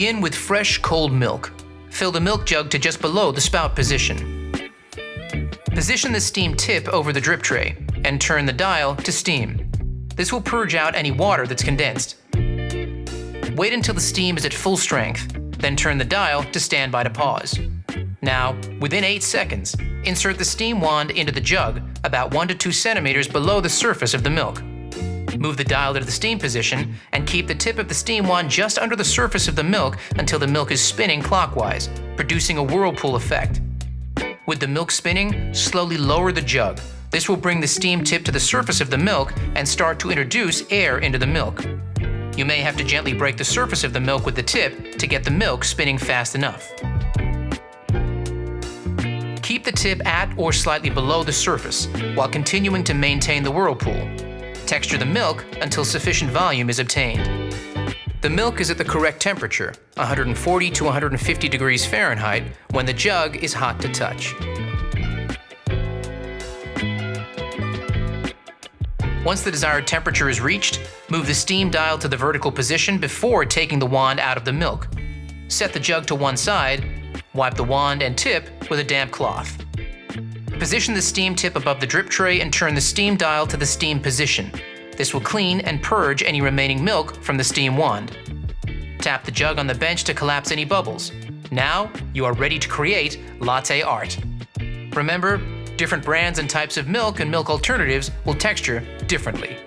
Begin with fresh, cold milk. Fill the milk jug to just below the spout position. Position the steam tip over the drip tray and turn the dial to steam. This will purge out any water that's condensed. Wait until the steam is at full strength, then turn the dial to standby to pause. Now, within 8 seconds, insert the steam wand into the jug about 1 to 2 centimeters below the surface of the milk. Move the dial to the steam position and keep the tip of the steam wand just under the surface of the milk until the milk is spinning clockwise, producing a whirlpool effect. With the milk spinning, slowly lower the jug. This will bring the steam tip to the surface of the milk and start to introduce air into the milk. You may have to gently break the surface of the milk with the tip to get the milk spinning fast enough. Keep the tip at or slightly below the surface while continuing to maintain the whirlpool. Texture the milk until sufficient volume is obtained. The milk is at the correct temperature, 140 to 150 degrees Fahrenheit, when the jug is hot to touch. Once the desired temperature is reached, move the steam dial to the vertical position before taking the wand out of the milk. Set the jug to one side, wipe the wand and tip with a damp cloth. Position the steam tip above the drip tray and turn the steam dial to the steam position. This will clean and purge any remaining milk from the steam wand. Tap the jug on the bench to collapse any bubbles. Now, you are ready to create latte art. Remember, different brands and types of milk and milk alternatives will texture differently.